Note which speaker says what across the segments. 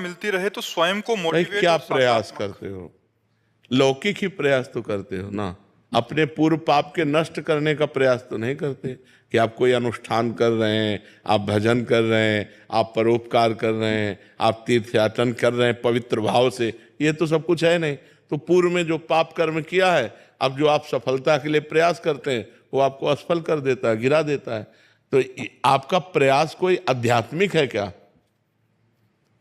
Speaker 1: मिलती रहे तो स्वयं को
Speaker 2: भाई
Speaker 1: मोटिवेट
Speaker 2: क्या
Speaker 1: और
Speaker 2: प्रयास
Speaker 1: सकारात्मक।
Speaker 2: करते हो? लौकिक ही प्रयास तो करते हो ना, अपने पूर्व पाप के नष्ट करने का प्रयास तो नहीं करते कि आप कोई अनुष्ठान कर रहे हैं, आप भजन कर रहे हैं, आप परोपकार कर रहे हैं, आप तीर्थयाटन कर रहे हैं पवित्र भाव से, ये तो सब कुछ है नहीं। तो पूर्व में जो पाप कर्म किया है, अब जो आप सफलता के लिए प्रयास करते हैं वो आपको असफल कर देता है, गिरा देता है। तो आपका प्रयास कोई आध्यात्मिक है क्या?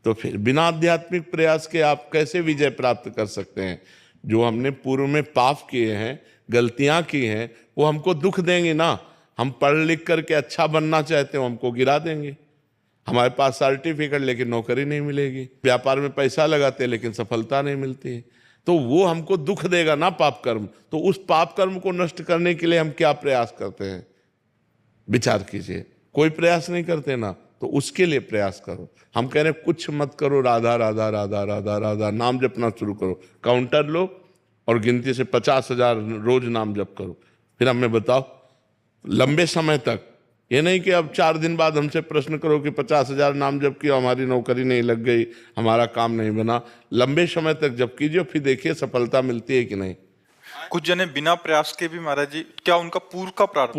Speaker 2: तो फिर बिना आध्यात्मिक प्रयास के आप कैसे विजय प्राप्त कर सकते हैं? जो हमने पूर्व में पाप किए हैं, गलतियां की हैं, वो हमको दुख देंगे ना। हम पढ़ लिख करके अच्छा बनना चाहते हो, हमको गिरा देंगे। हमारे पास सर्टिफिकेट लेकिन नौकरी नहीं मिलेगी, व्यापार में पैसा लगाते हैं लेकिन सफलता नहीं मिलती है। तो वो हमको दुख देगा ना पाप कर्म। तो उस पाप कर्म को नष्ट करने के लिए हम क्या प्रयास करते हैं? विचार कीजिए। कोई प्रयास नहीं करते ना, तो उसके लिए प्रयास करो। हम कह रहे हैं कुछ मत करो, राधा राधा राधा राधा राधा नाम जपना शुरू करो। काउंटर लो और गिनती से 50,000 रोज नाम जप करो। फिर हमें बताओ लंबे समय तक। ये नहीं कि अब 4 दिन बाद हमसे प्रश्न करो कि 50,000 नाम जप किया, हमारी नौकरी नहीं लग गई, हमारा काम नहीं बना। लंबे समय तक जप कीजिए, फिर देखिए सफलता मिलती है कि नहीं।
Speaker 1: कुछ जने बिना प्रयास के भी महाराज जी, क्या उनका पूर्व का प्रारब्ध?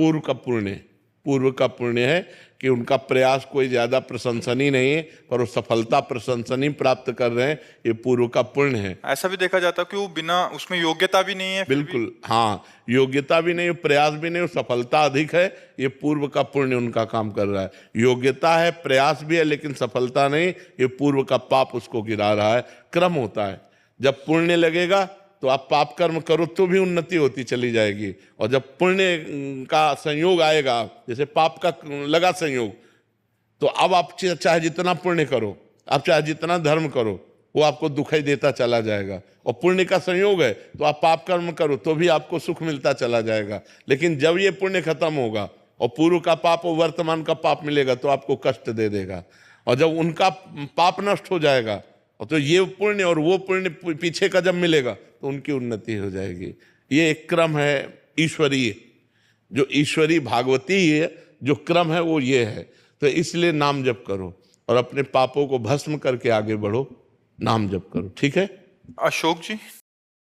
Speaker 2: पूर्व का पुण्य है कि उनका प्रयास कोई ज्यादा प्रशंसनीय नहीं है, पर वो सफलता प्रशंसनीय प्राप्त कर रहे हैं, ये पूर्व का पुण्य है।
Speaker 1: ऐसा भी देखा जाता है कि वो बिना उसमें योग्यता भी नहीं है फिर भी।
Speaker 2: बिल्कुल, हाँ, योग्यता भी नहीं, प्रयास भी नहीं, सफलता अधिक है, ये पूर्व का पुण्य उनका काम कर रहा है। योग्यता है, प्रयास भी है, लेकिन सफलता नहीं, ये पूर्व का पाप उसको गिरा रहा है। क्रम होता है, जब पुण्य लगेगा तो आप पाप कर्म करो तो भी उन्नति होती चली जाएगी, और जब पुण्य का संयोग आएगा, जैसे पाप का लगा संयोग, तो अब आप चाहे जितना पुण्य करो, आप चाहे जितना धर्म करो, वो आपको दुखाई देता चला जाएगा। और पुण्य का संयोग है तो आप पाप कर्म करो तो भी आपको सुख मिलता चला जाएगा। लेकिन जब ये पुण्य खत्म होगा और पूर्व का पाप और वर्तमान का पाप मिलेगा तो आपको कष्ट दे देगा। और जब उनका पाप नष्ट हो जाएगा तो ये पुण्य और वो पुण्य पीछे का जब मिलेगा तो उनकी उन्नति हो जाएगी। ये एक क्रम है ईश्वरीय, जो ईश्वरी भागवती है जो क्रम है वो ये है। तो इसलिए नाम जप करो और अपने पापों को भस्म करके आगे बढ़ो, नाम जप करो। ठीक है
Speaker 1: अशोक जी,